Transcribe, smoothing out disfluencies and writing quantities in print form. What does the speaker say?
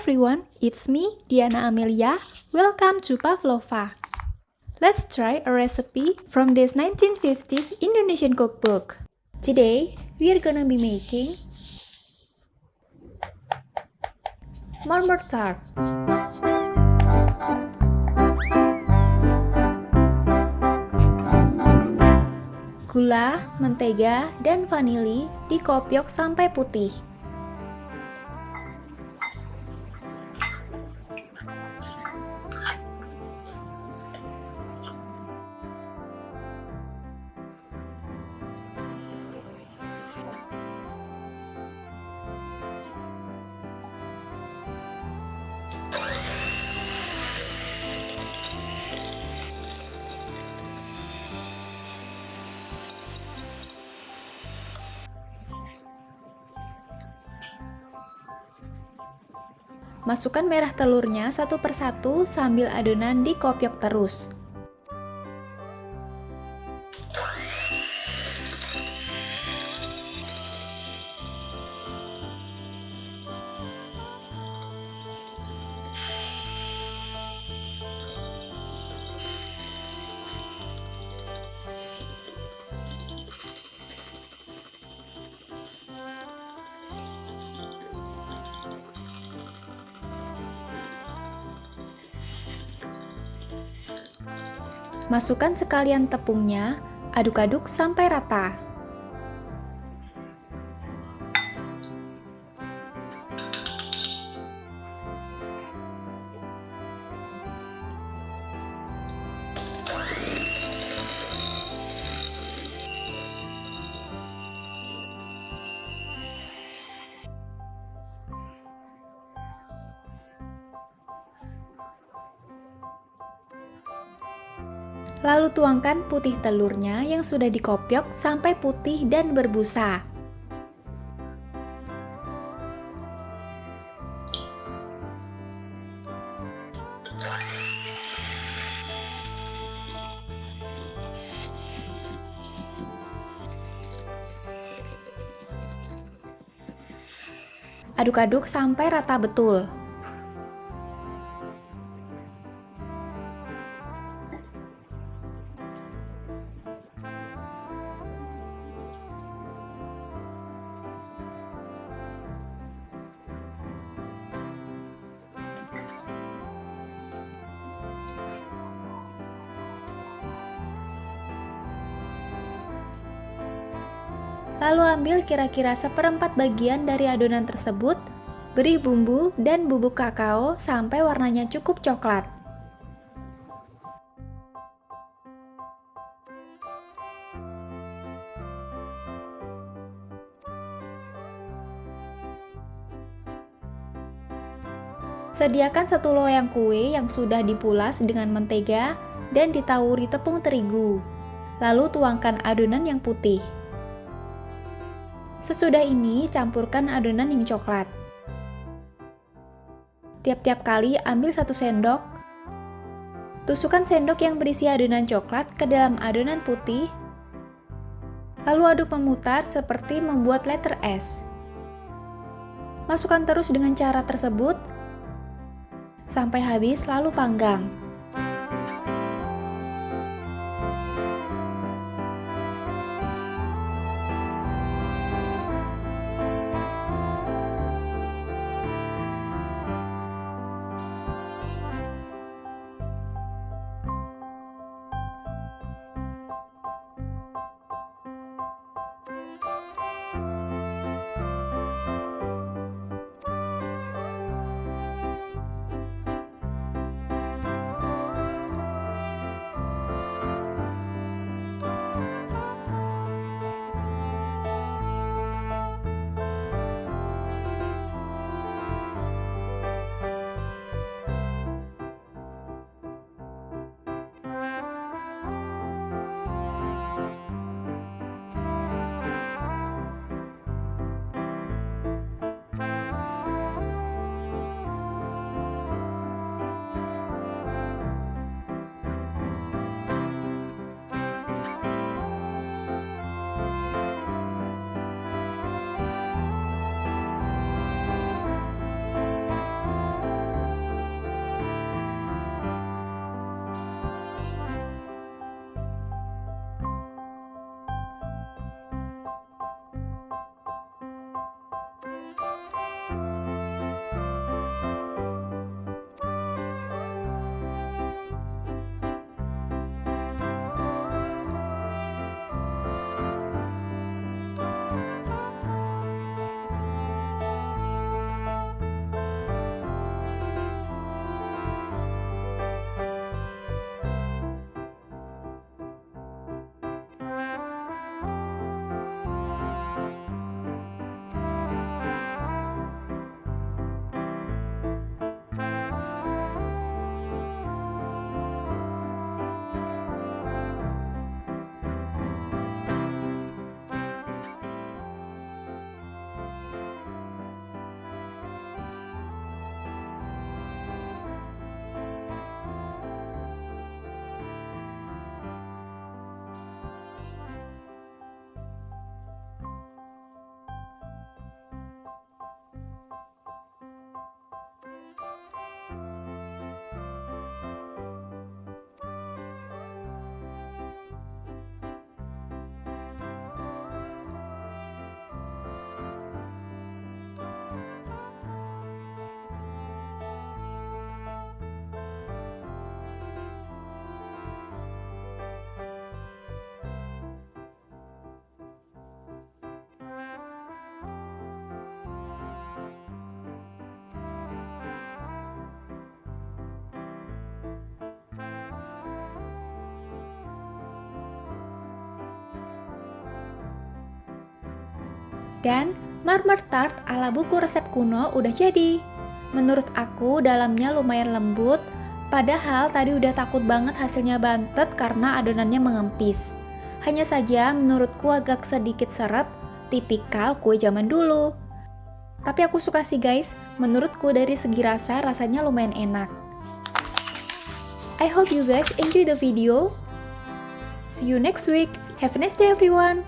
everyone, it's me, Diana Amelia. Welcome to Pavlova. Let's try a recipe from this 1950s Indonesian cookbook. Today, we are gonna be making marmot tart. Gula, mentega, dan vanili dikopiok sampai putih. Masukkan merah telurnya satu persatu sambil adonan dikopiok terus. Masukkan sekalian tepungnya, aduk-aduk sampai rata. Lalu tuangkan putih telurnya yang sudah dikopiok sampai putih dan berbusa. Aduk-aduk sampai rata betul. Lalu ambil kira-kira seperempat bagian dari adonan tersebut, beri bumbu dan bubuk kakao sampai warnanya cukup coklat. Sediakan satu loyang kue yang sudah dipulas dengan mentega dan ditaburi tepung terigu. Lalu tuangkan adonan yang putih. Sesudah ini, campurkan adonan yang coklat. Tiap-tiap kali ambil 1 sendok. Tusukkan sendok yang berisi adonan coklat ke dalam adonan putih. Lalu aduk memutar seperti membuat letter S. Masukkan terus dengan cara tersebut sampai habis, lalu panggang. Dan marmer tart ala buku resep kuno udah jadi. Menurut aku dalamnya lumayan lembut, padahal tadi udah takut banget hasilnya bantet karena adonannya mengempis. Hanya saja menurutku agak sedikit seret, tipikal kue zaman dulu. Tapi aku suka sih guys, menurutku dari segi rasa rasanya lumayan enak. I hope you guys enjoy the video. See you next week. Have a nice day everyone.